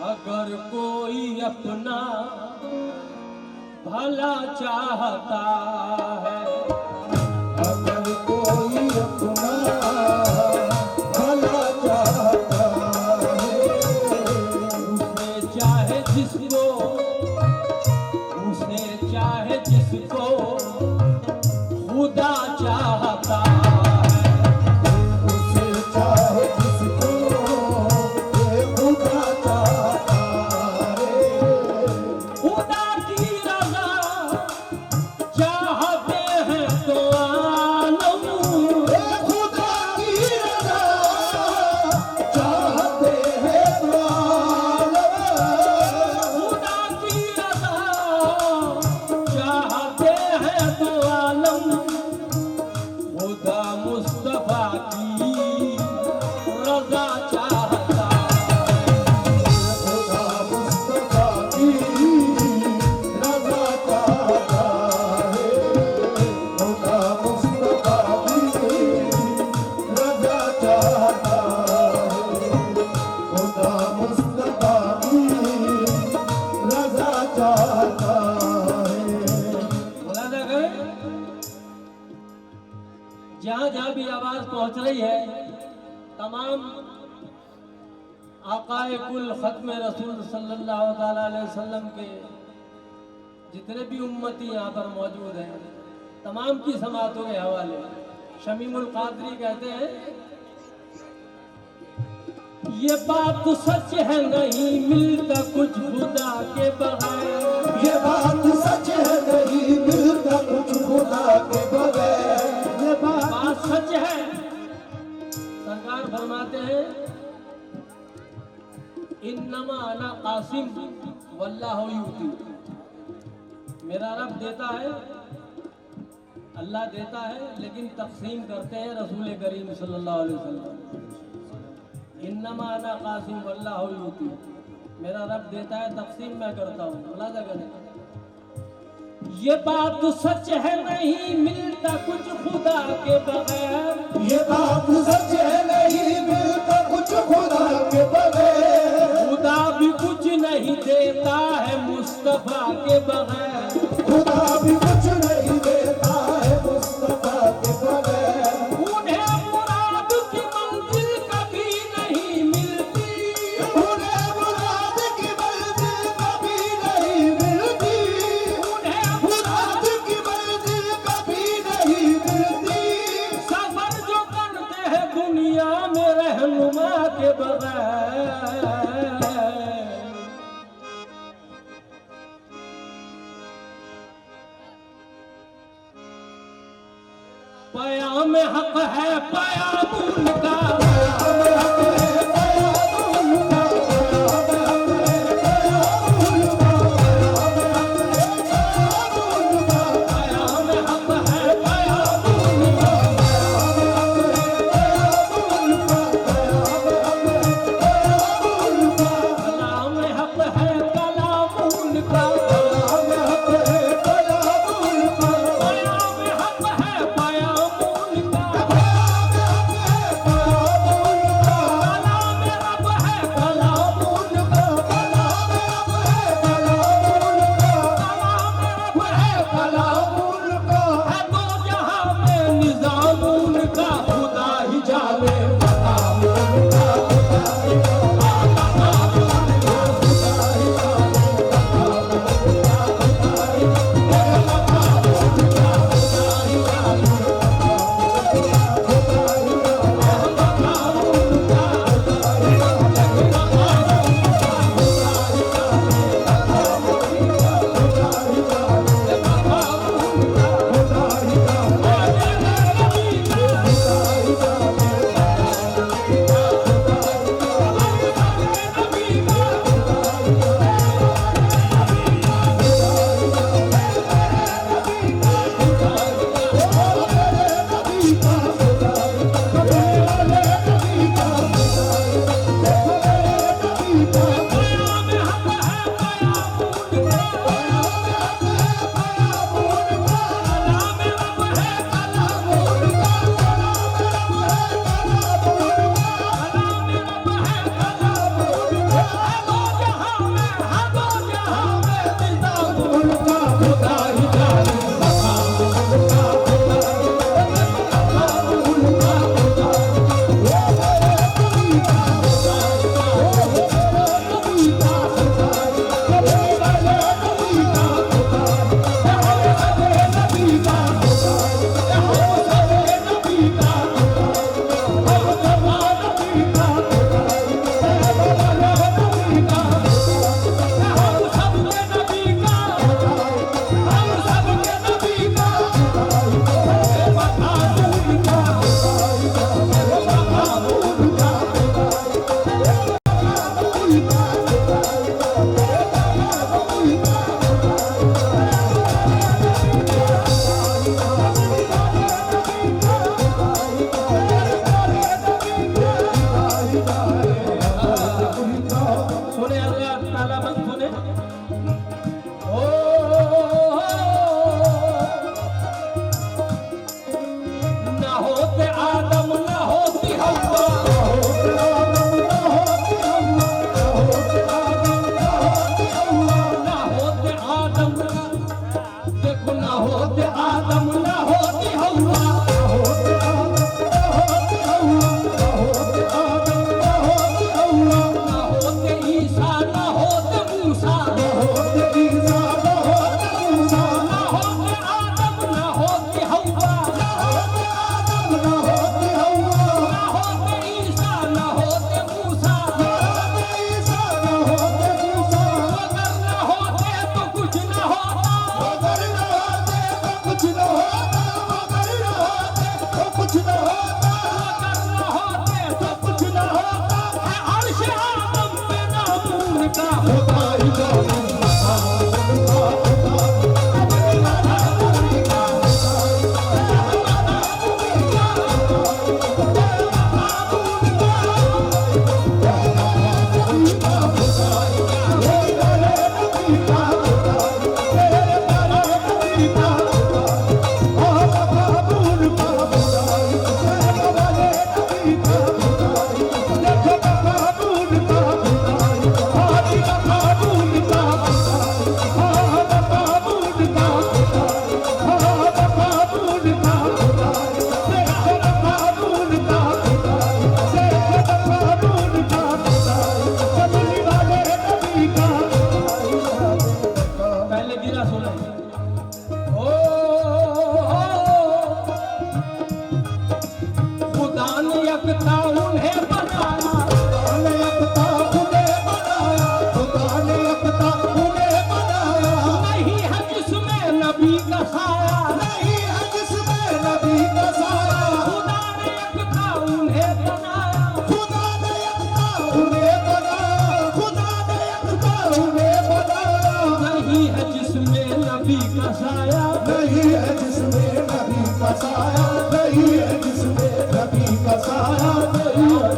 अगर कोई अपना भला चाहता है, अगर कोई अपना भला चाहता है, उसे चाहे जिसको, उसे चाहे जिसको खुदा चाहता है, उसे चाहे जिसको ये खुदा चाहता है। खुदा की रज़ा चाहते हैं तो आलम, खुदा की रज़ा चाहते हैं तो आलम, खुदा की रज़ा चाहते हैं तो आलम, खुदा मुस्तफा की रज़ा चाहता है, खुदा मुस्तफा की रज़ा चाहता है, खुदा मुस्तफा की रज़ा चाहता है, खुदा मुस्तफा की रज़ा चाहता है। मुलाजा करें, जहां जहां भी आवाज पहुंच रही है, तमाम आकाए कुल खत्म रसूल सल्लल्लाहु ताला अलैहि वसल्लम के जितने भी उम्मती यहाँ पर मौजूद हैं, तमाम की समातों के हवाले शमीमुल कादरी कहते हैं, ये बात सच है नहीं मिलता कुछ खुदा के बगैर, ये बात सच है नहीं मिलता कुछ खुदा के बगैर, ये बात सच है। सरकार फरमाते हैं, इन्नमा अना कासिम वल्लाहु युती, मेरा रब देता है, अल्लाह देता है, लेकिन तकसीम करते हैं रसूल करीम सल्लल्लाहु अलैहि वसल्लम। इन्नमा अना कासिम वल्लाहु युती, मेरा रब देता है, तकसीम मैं करता हूँ। मुलाजा करें, ये बात सच है नहीं मिलता कुछ खुदा के बगैर, ये बात सच है नहीं मिलता कुछ खुदा के बगैर, खुदा भी कुछ नहीं देता है मुस्तफा के बगैर, खुदा भी कुछ नहीं देता है मुस्तफा के बगैर, उन्हें मुराद की मंजिल कभी नहीं मिलती, उन्हें मुराद की मंजिल कभी नहीं मिलती, उन्हें मुराद की मंजिल कभी नहीं मिलती, सफर जो करते हैं दुनिया में रहनुमा के बगैर। पयाम हक है पयाम उनका, पयाम हक है पयाम उनका, कलाम हक है कलाम उनका, पयाम हक है पयाम उनका, का साया नहीं है जिसमें नबी का साया नहीं है।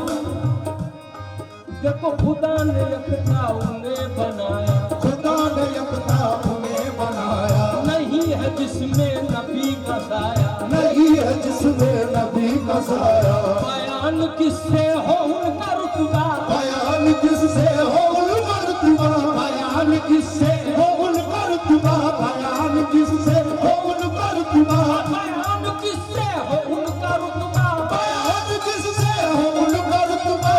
देखो खुदा ने यकता उन्हें बनाया, खुदा ने यकता उन्हें बनाया, नहीं है जिसमें नबी का साया, नहीं है जिसमें नबी का साया। बयान किससे हो उनका रुतबा, बयान किससे हो उनका रुतबा, बयान किससे हो उनका रुतबा, बयान किससे हो उनका रुतबा, बयान किससे हो उनका रुतबा, बयान किससे हो उनका रुतबा।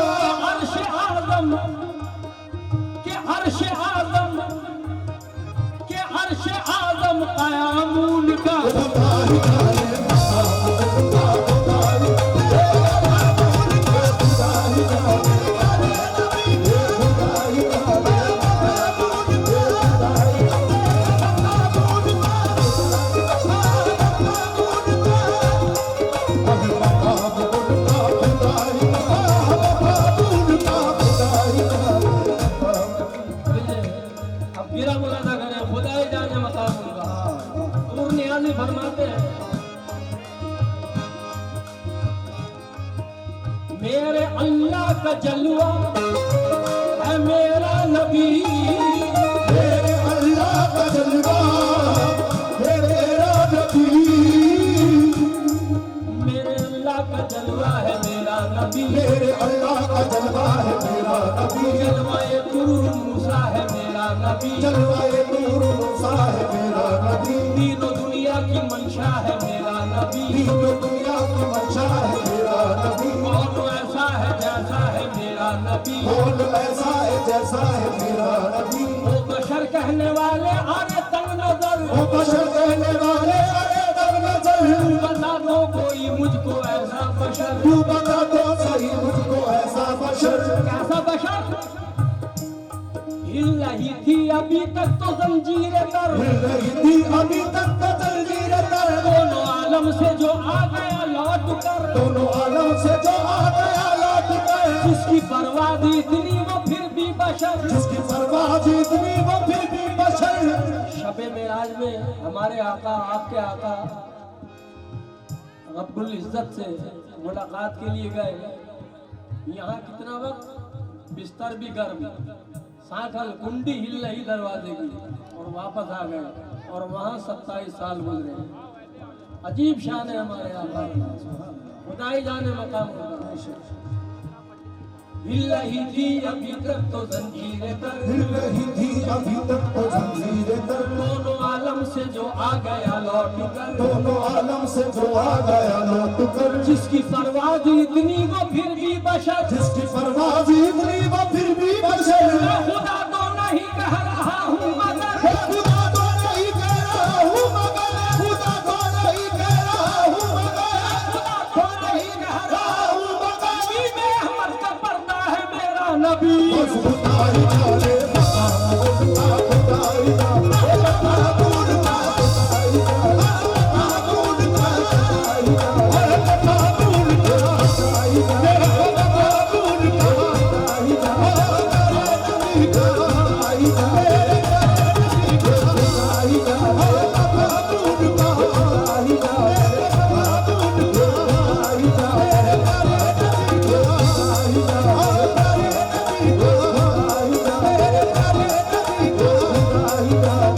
अर्श आज़म के अर्श आज़म के अर्श आज़म क़यामून का खुदा ही जाने मकाम उनका, खुदा ही अब गिरा मुलादा करें, खुदा ही जाने मकाम उनका। नूर नियाज़ी फरमाते हैं, मेरे अल्लाह का जलवा है मेरा नबी, मेरे अल्लाह का जलवा है मेरा नबी, मेरे अल्लाह का जलवा है मेरा नबी, मेरे अल्लाह का जलवा है मेरा नबी, जलवाए नूर मूसा है मेरा नबी, जलवाए नूर मूसा है मेरा नबी, तीनों दुनिया की मंशा है मेरा नबी, तीनों दुनिया की मंशा है मेरा नबी, कौन ऐसा है जैसा है मेरा नबी, कौन ऐसा है जैसा है मेरा नबी। वो बशर कहने वाले आरे तंग नजर, वो बशर कहने वाले अरे तब नजर, बता दो कोई मुझको ऐसा बशर, तू बता दो सही मुझको ऐसा बशर। कैसा बशर हिल रही थी अभी तक तो जंजीरें कर, हिल रही थी अभी तक तो जंजीर तर, दोनों आलम से जो आ गया लौट कर, दोनों आलम से जो आ गया लौट कर, जिसकी बर्बादी इतनी वो फिर भी बशर। जिसकी परवाह इतनी वो फिर भी बशर। शबे मेराज में हमारे आका आपके आका रब्बुल इज्जत से मुलाकात के लिए गए। यहाँ कितना वक्त, बिस्तर भी गर्म, सांखल कुंडी हिल रही दरवाजे की, और वापस आ गए और वहाँ 27 साल गुजरे। अजीब शान है हमारे आका, खुदा ही जाने मकाम होगा। हिल रही थी अभी तक तो जंजीरें तर, हिल रही थी अभी तक तो जंजीर तर, दोनों आलम से जो आ गया लौट कर, दोनों आलम से जो आ गया लौट कर, जिसकी परवाज़ इतनी वो फिर भी बशर। जिसकी परवाह इतनी वो फिर भी बशर। मैं खुदा तो नहीं कह रहा हूँ मगर, खुदा तो नहीं कह रहा हूँ मगर, खुदा तो नहीं कह रहा हूँ मगर, खुदा तो नहीं कह रहा हूँ मगर। नबी में अहमद का पर्दा है मेरा नबी। बस खुदा ही जाने मकाम उनका, खुदा ही जाने मकाम उनका, खुदा ही जाने मकाम उनका, खुदा ही जाने मकाम उनका, खुदा ही जाने मकाम उनका, खुदा ही जाने मेरे नबी का, खुदा ही जाने मेरे नबी का, खुदा ही जाने मकाम उनका, खुदा ही जाने मकाम उनका, खुदा ही जाने मेरे नबी का, खुदा ही जाने मेरे नबी का, खुदा ही जाने मेरे नबी का, खुदा ही जाने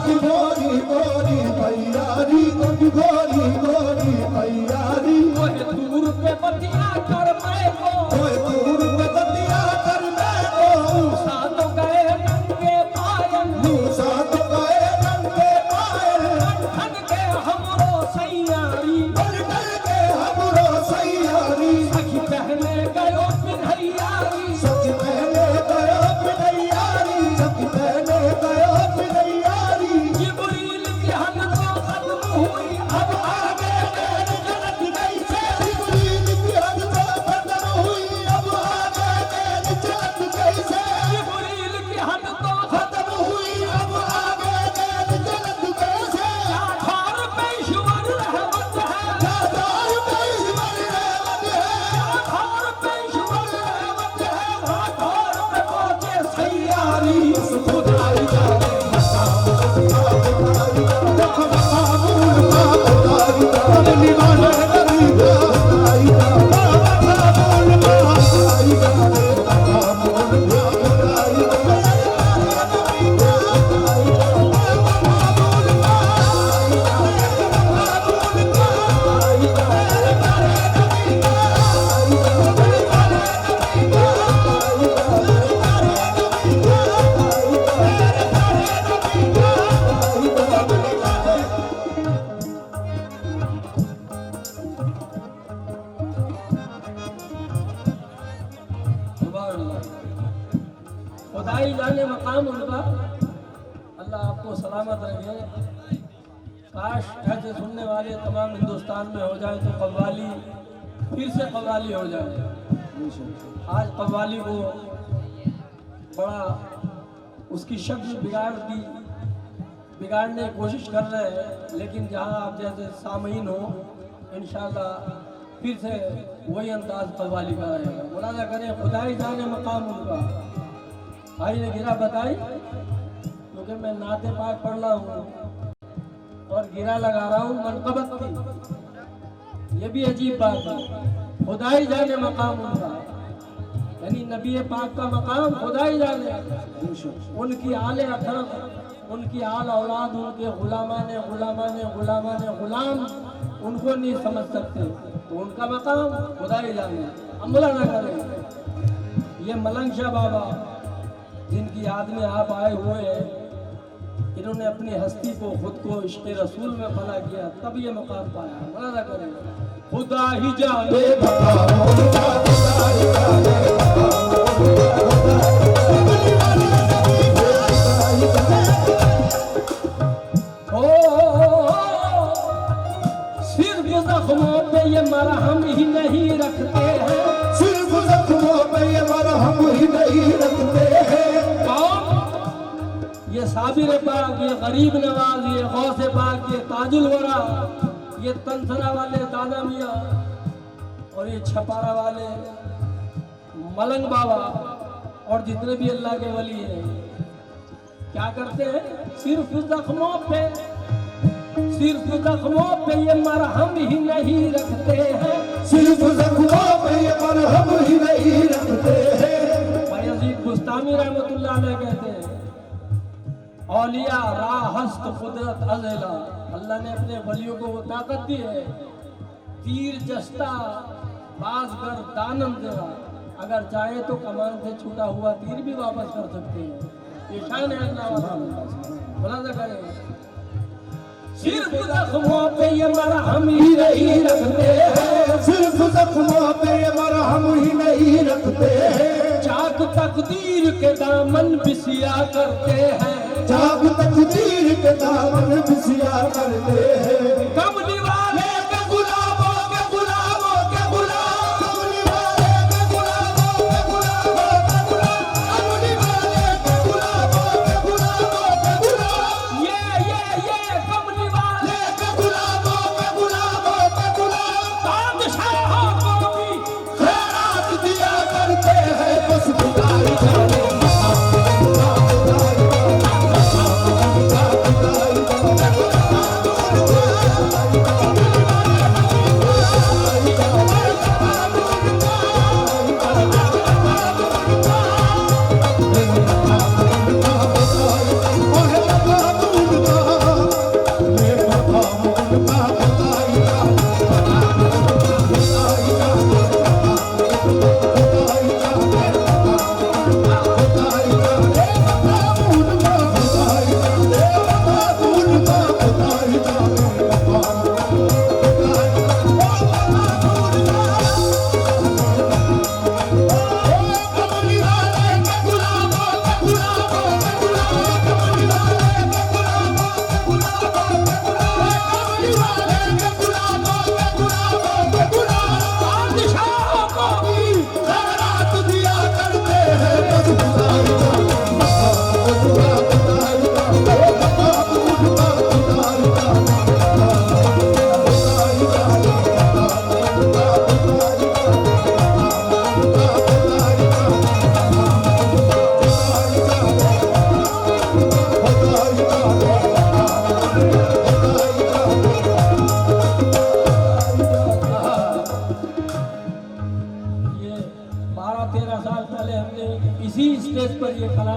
उनकी गोरी गोरी मैयारी, उनकी गोरी गोरी मैयारी। ओए दूर पे बतिया कर मैं को, ओए दूर पे बतिया कर मैं को, साथ गए नंगे पायल, मूसा तो गए नंगे पायल, ठन के हमरो सैयारी, बन के हमरो सैयारी। सखी पहने गयो पिन्हैयारी, सच पहने गयो पिनैयारी, सच पहने गयो पिनैयारी। जिब्रील की हद तो खत्म हुई, अब आगे मेरी जन्नत कैसे, जिब्रील की हद तो खत्म हुई, अब आगे मेरी जन्नत कैसे जिब्रील की हद तो खत्म हुई, अब आगे मेरी जन्नत कैसे। ठार पेशवर रहमत है, दातार पेशवर रहमत है, ठार पेशवर रहमत है, ठार पे पहुंचे सैयारी। खुदाई जाने मकाम उनका, खुदाई जाने मकाम उनका, खुदाई जाने निवाला नबी का, खुदाई जाने मकाम उनका, खुदाई जाने मकाम उनका, खुदाई जाने खुदाई जाने मकाम उनका, अल्लाह आपको सलामत रखे। काश ऐसे सुनने वाले तमाम हिंदुस्तान में हो जाए तो कव्वाली फिर से कव्वाली हो जाए। आज कव्वाली को बड़ा उसकी शक्ल बिगाड़ने की कोशिश कर रहे हैं, लेकिन जहाँ आप जैसे सामीन हो इंशाल्लाह फिर से वही अंदाज कव्वाली का रहेगा। मुलाजा करें खुदाई जाने मकाम उनका। भाई ने गिरा बताई क्योंकि मैं नाते पाक पढ़ रहा हूँ और गिरा लगा रहा हूँ मनकबत की। ये भी अजीब बात है, खुदाई जाने मकाम उनका, यानी नबी पाक का मकाम खुदाई जाने। उनकी आले अखरम, उनकी आल औलाद, उनके गुलामाने गुलामाने गुलामाने गुलाम उनको नहीं समझ सकते, तो उनका मकाम खुदाई जाने। अमला न करें। ये मलंग शाह बाबा जिनकी याद में आप आए हुए हैं, इन्होंने अपनी हस्ती को खुद को इश्क़ रसूल में फना किया, तब ये मकाम पाया। मना करें खुदा ही जाने मकाम उनका, खुदाई जाने मकाम उनका। हो सिर्फ जख्मों पे ये मरहम ही नहीं रखते हैं, सिर्फ जख्मों पे ये मरहम ही नहीं रखते हैं। ये साबिर पाक, ये गरीब नवाज, ये गौसे पाक, ये ताजुल वरा, ये तनसरा वाले दादा मियाँ और ये छपारा वाले मलंग बाबा और जितने भी अल्लाह के वली हैं, क्या करते हैं? सिर्फ जख्मों पे ये मरहम ही नहीं रखते हैं, सिर्फ जख्मों पे ये मरहम ही नहीं रखते हैं। भाई अजीब बुस्तामी रहमतुल्लाह अलैह कहते हैं, औलिया राहस्त कुदरत अज़ला, अल्लाह ने अपने वलियों को वो ताकत दी है, तीर जस्ता बाजगर दानम देवा, अगर चाहे तो कमान से छूटा हुआ तीर भी वापस कर सकते हैं। ये शान है अल्लाह वाला, मुलाजा करें। सिर्फ जख्मों पे ये मरहम ही नहीं रखते हैं, सिर्फ जख्मों पे ये मरहम ही नहीं रखते हैं। चाक तकदीर के दामन बिसिया करते हैं, चाक तकदीर के दामन बिसिया करते हैं। कमली वाले के गुलामों के गुलामों के गुलाम, कमली वाले के गुलामों के गुलामों के गुलाम, कमली वाले के गुलामों के गुलामों के गुलाम, ये कमली वाले के गुलामों के गुलामों के गुलाम बादशाहों को भी खैरात दिया करते हैं। बस खुदाई जाने मकाम उनका, खुदाई जाने मकाम उनका, खुदाई जाने मकाम उनका।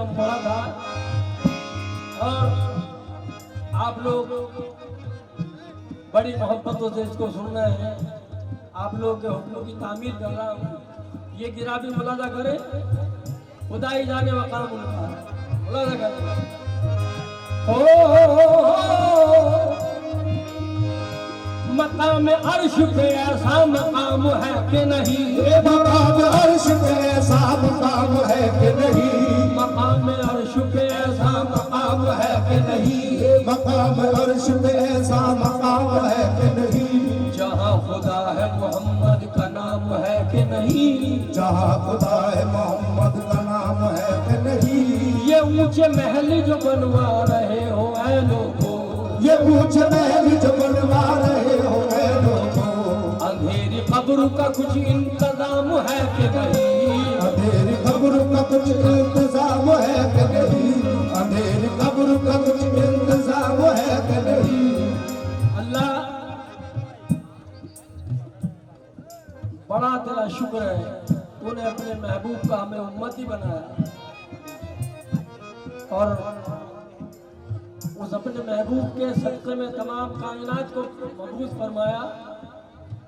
नाम पढ़ा था और आप लोग बड़ी मोहब्बतों से इसको सुन रहे हैं। आप लोग के हुक्मों की तामीर कर रहा हूँ। ये गिरा भी मुलाजा करे, खुदा ही जाने मकाम उनका, मुलाजा करे। मकाम अर्श पे ऐसा मकाम है कि नहीं, मकाम अर्श पे ऐसा मकाम है कि नहीं, मकाम अर्श पे ऐसा मकाम है कि नहीं, मकाम अर्श पे ऐसा मकाम है कि नहीं, जहाँ खुदा है मोहम्मद का नाम है कि नहीं, जहाँ खुदा है मोहम्मद का नाम है कि नहीं। ये ऊंचे महल जो बनवा रहे हो ऐ लोगों, ये ऊंचे महल जो बनवा रहे हो ऐ लोगों, अंधेरी कब्र का कुछ इंतजाम है कि नहीं, अंधेरी कब्र का कुछ इंतजाम है कि नहीं, अंधेरी कब्र का कुछ इंतजाम है कि नहीं। अल्लाह बड़ा तेरा शुक्र है, तूने अपने महबूब का हमें उम्मती बनाया और उस अपने महबूब के सदक़े में तमाम कायनात को मबूस फरमाया।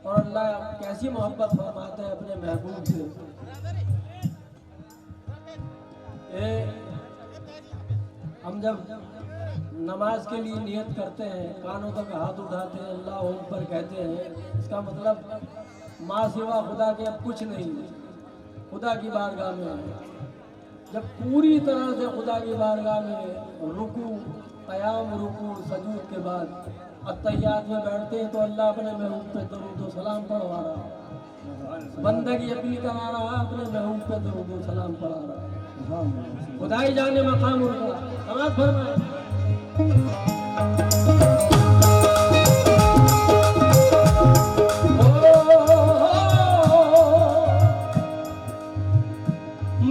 और अल्लाह कैसी मोहब्बत फरमाते हैं अपने महबूब से। हम जब नमाज के लिए नियत करते हैं, कानों तक हाथ उठाते हैं, अल्लाह अकबर कहते हैं, इसका मतलब माँ सिवा खुदा के अब कुछ नहीं, खुदा की बारगाह में जब पूरी तरह से खुदा की बारगाह में रुकू क़याम रुकू सजूद के बाद अत्तहियात में बैठते हैं तो अल्लाह अपने महबूब पे दरूद व सलाम पढ़वा रहा, बंदगी अपील करा रहा, अपने महबूब पे दरूद व सलाम पढ़ा रहा। खुदाई जाने मकाम उनका समाज फरमाए।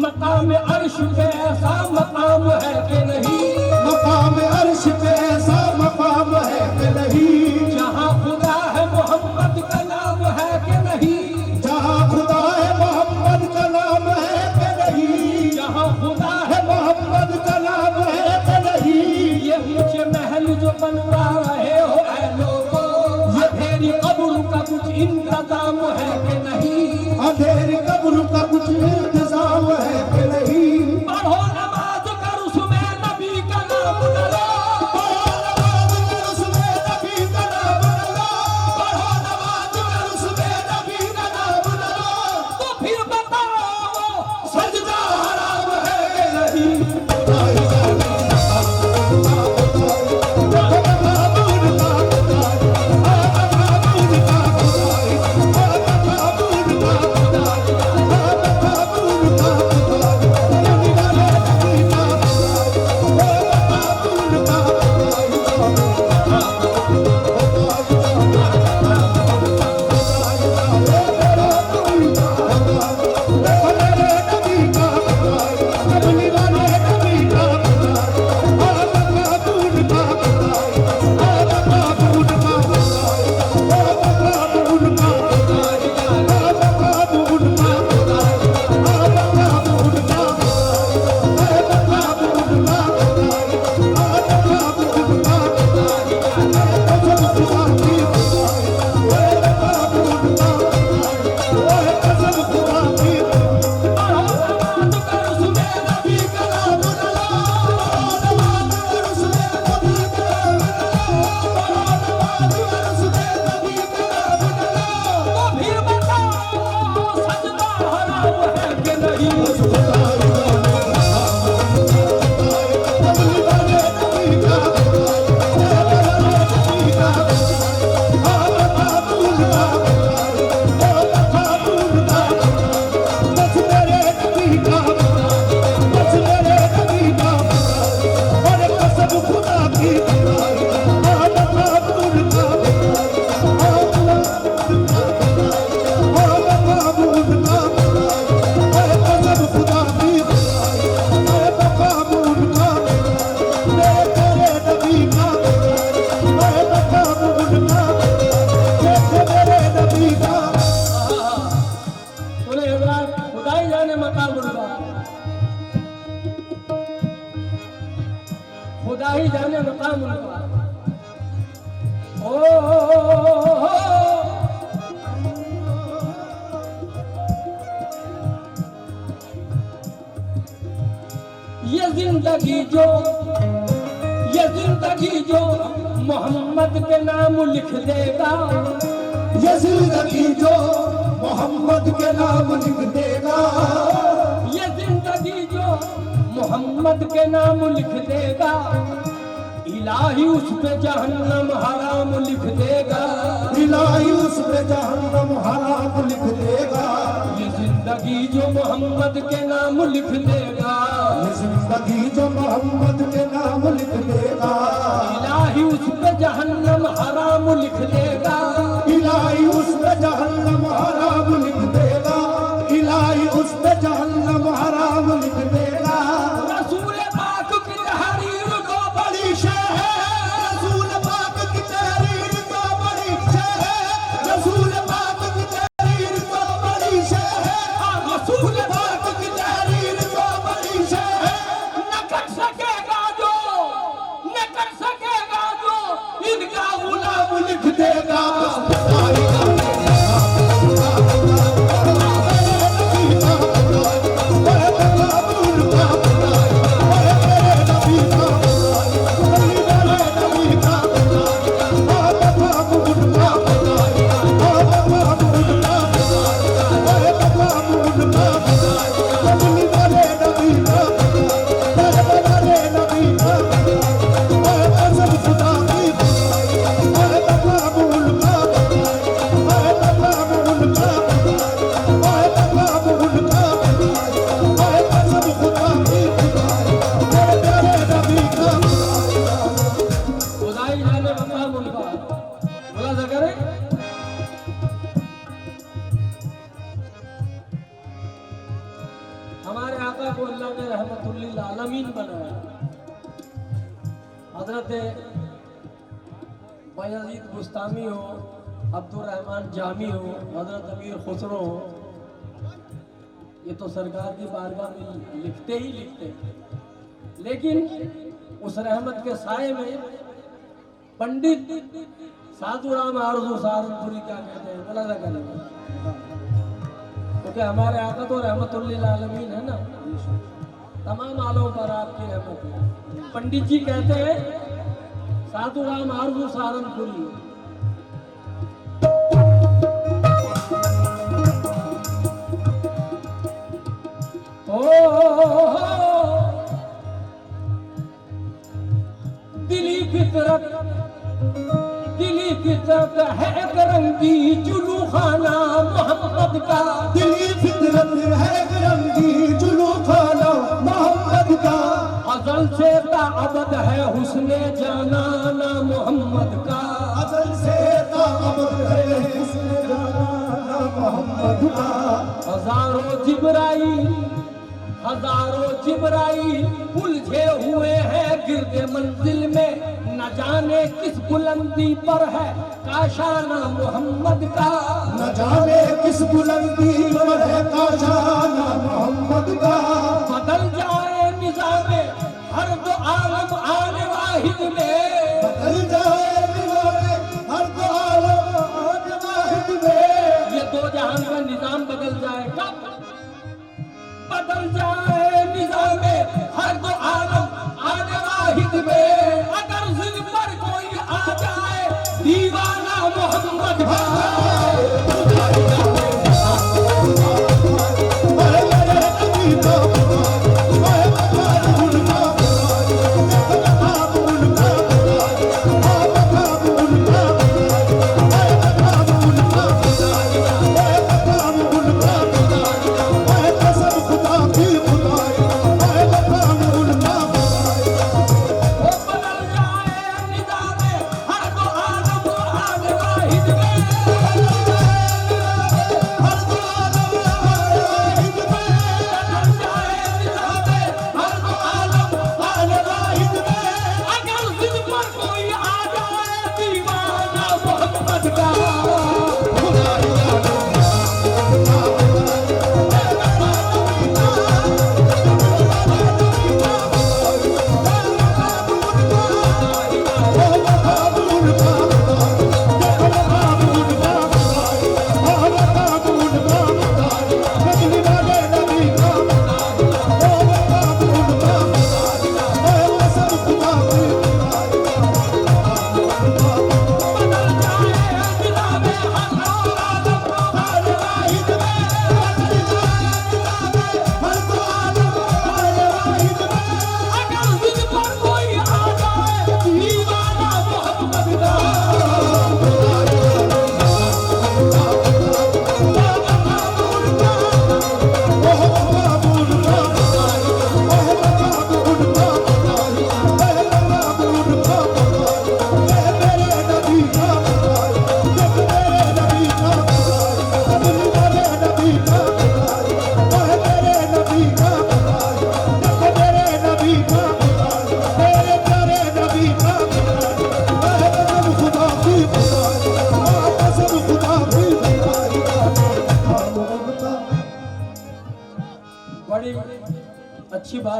मकाम अर्श पे ऐसा मकाम है कि नहीं, मकाम अर्श पे ऐसा मकाम है कि नहीं, जहाँ खुदा है मोहम्मद का नाम है कि नहीं, जहाँ खुदा है मोहम्मद का नाम है कि नहीं, जहाँ खुदा है मोहम्मद का नाम है कि नहीं। ये ऊंचे महल जो बनवा रहे हो ऐ लोगों, ये तेरी कब्र का कुछ इंतजाम है कि नहीं, अंधेरी कब्र का कुछ इंतजाम है कि नहीं। पढ़ो नमाज कर उसमें नबी का नाम डालो, पढ़ो नमाज कर उसमें नबी का नाम डालो, पढ़ो नमाज कर उसमें नबी का नाम डालो, तो फिर बताओ सजदा हराम है कि नहीं। नबी का खुदा ही जाने मकाम उनका। ओ ये जिंदगी जो मोहम्मद के नाम लिख देगा, ये जिंदगी जो मोहम्मद के नाम लिख देगा, ये जिंदगी जो मोहम्मद के नाम लिख देगा, इलाही उस पे जहन्नम हराम लिख देगा, इलाही उस पे जहन्नम हराम लिख देगा। ये जिंदगी जो मोहम्मद के नाम लिख देगा, ये जिंदगी जो मोहम्मद के नाम लिख देगा, इलाही उस पे जहन्नम हराम लिख देगा, इलाही उस पे जहन्नम हराम लिख देगा, इलाही उस पे जहन्नम हराम लिख देगा। रसूल पाक की तहरीर को बड़ी शह है रसूल पाक की तहरीर तो बड़ी शह है, रसूल पाक की तहरीर तो बड़ी शह है, रसूल पाक की तहरीर तो बड़ी शह है। न कर सकेगा जो इनका गुलाम लिख देगा खुदाई जाने मकाम उनका। बोला जा करे हमारे आका को अल्लाह ने रहमतुल्लिल आलमीन बनाया। हजरत बायजीद बुस्तामी हो, अब्दुल रहमान जामी हो, हजरत अमीर खुसरो हो, ये तो सरकार की बारगाह में लिखते ही लिखते, लेकिन उस रहमत के साए में पंडित साधु राम आरजू सहारनपुरी क्या कहते हैं, बोला जा करेंगे क्योंकि हमारे आका तो रहमतुल्लिल आलमीन है ना, तमाम आलों पर आपकी रहमत है। पंडित जी कहते हैं साधु राम आरजू सहारनपुरी, दिली फितरत है एक रंगी जुलू खाना मोहम्मद का, दिली फितरत है एक रंगी जुलू खाना मोहम्मद का, अजल से ताअबद है हुस्ने जानाना मोहम्मद का, अजल से ताअबद है हुस्ने जानाना मोहम्मद का। हजारों जिब्राइल उलझे हुए हैं गिरदे मंजिल में, न जाने किस बुलंदी पर है काशाना मोहम्मद का, न जाने किस बुलंदी पर है काशाना मोहम्मद का। बदल जाए निज़ामे हर दो आलम आने वाहिद में, बदल जाए निज़ामे हर दो आलम आने वाहिद में, ये दो जहान का निजाम बदल जाए। कब बदल जाए निज़ामे हर दो आलम आने वाहिद में, अगर जिद पर कोई आ जाए दीवाना मोहम्मद मेरे नबी का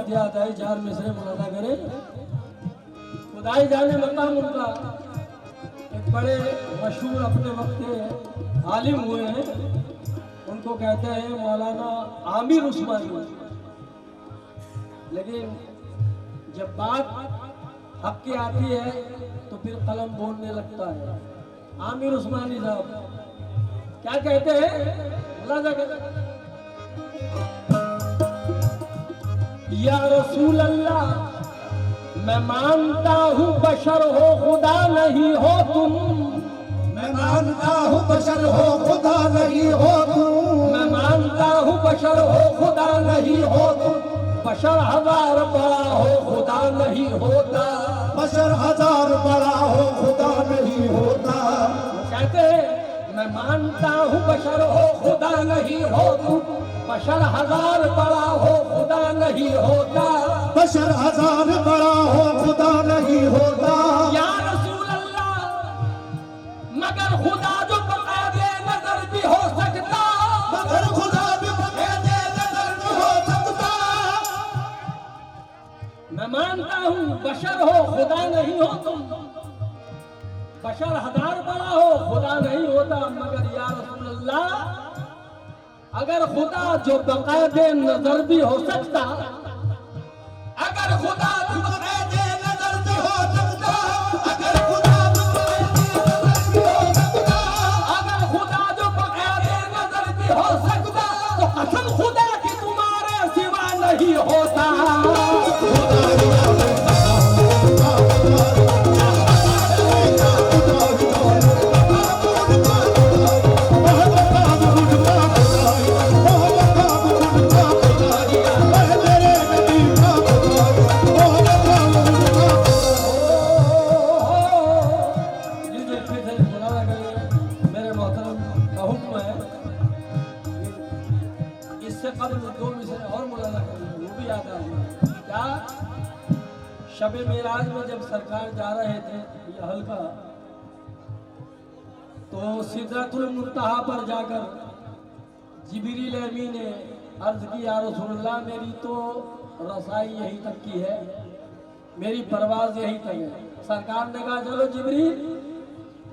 फातिहा आता है, 4 मिसरे मौलाना करे, खुदाई जाने मकाम उनका। एक बड़े मशहूर अपने वक्त के आलिम हुए हैं, उनको कहते हैं मौलाना आमिर उस्मानी। लेकिन जब बात हक की आती है तो फिर कलम बोलने लगता है। आमिर उस्मानी साहब क्या कहते हैं? मुलाजा कहते हैं, या रसूल अल्लाह, मैं मानता हूँ बशर हो खुदा नहीं हो तुम। मैं मानता हूँ बशर हो खुदा नहीं हो तुम। मैं मानता हूँ बशर हो खुदा नहीं हो तुम। बशर 1000 बड़ा हो खुदा नहीं होता। बशर 1000 बड़ा हो खुदा नहीं होता। कहते मैं मानता हूँ बशर हो खुदा नहीं हो तुम। बशर 1000 बड़ा हो खुदा नहीं होता। बशर 1000 बड़ा हो खुदा नहीं होता। या रसूल अल्लाह, मगर खुदा जो बकायदे नजर भी हो सकता। मगर खुदा भी बकायदे नजर भी हो सकता। मैं मानता हूँ बशर हो खुदा नहीं हो तुम। बशर 1000 बड़ा हो खुदा नहीं होता। मगर या रसूल अल्लाह, अगर खुदा जो बकायदे नजर भी हो सकता, अगर खुदा भी बकायदे नजर भी हो सकता। अगर खुदा भी बकायदे नजर भी हो सकता। अगर खुदा जो बकायदे नजर भी हो सकता, तो कसम खुदा की तुम्हारे सिवा नहीं होता। मेरे मोहतरम का हुक्म है, इससे कबल 2 मिसरे और मौलाना करेंगे, वो भी याद आ गया। क्या शबे मेराज में जब सरकार जा रहे थे ये हल्का, तो सिदरतुल मुंतहा पर जाकर जिब्रील अमीन ने अर्ज की, या रसूलल्लाह, मेरी तो रसाई यहीं तक की है, मेरी परवाज यहीं तक है। सरकार ने कहा चलो जिब्रील,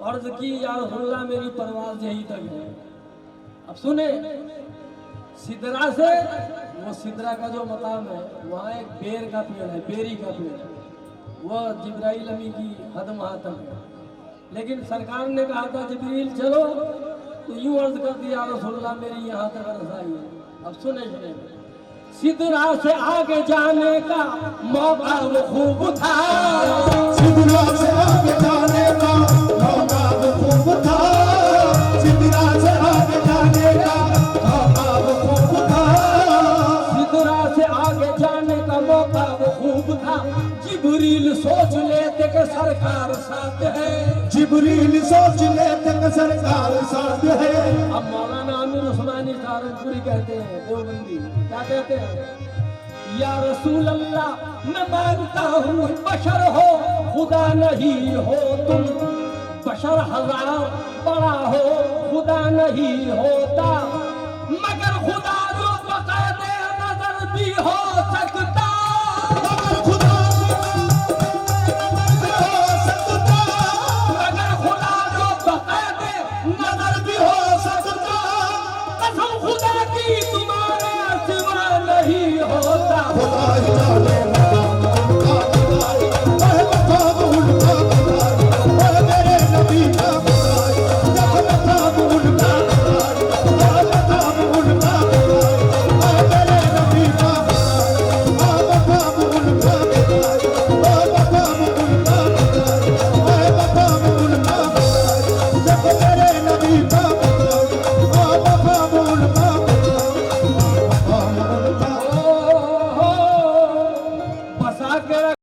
अर्ज की, या रसूलल्लाह, मेरी परवाज यहीं तक है। अब सुने, सिदरा से, वो सिदरा का जो मकाम है वहाँ एक बेर का पेड़ है, बेरी का पेड़ है, वह जिब्राइल अमी की हद वहाँ तक है। लेकिन सरकार ने कहा था जिब्रील चलो, तो यूं अर्ज कर दिया, रसूलल्लाह, मेरी यहाँ तक रसाई है। अब सुने सुने, सिदरा से आगे जाने का मौका वो खूब था। सिदरा से आगे जाने का मौका वो खूब था। सिदरा से आगे जाने का मौका वो खूब था। सिदरा से आगे जाने का मौका वो खूब था। जिब्रील सोच लेते कि सरकार साथ है। जिब्रील सोच लेते कि सरकार साथ है। अब मौलाना आमिर उस्मानी सहारनपुरी कहते हैं, देवबंदी क्या कहते हैं, या रसूल अल्लाह, मैं मानता हूँ बशर हो खुदा नहीं हो तुम। बशर 1000 बड़ा हो खुदा नहीं होता। मगर खुदा जो बकायदे नजर भी हो सकता।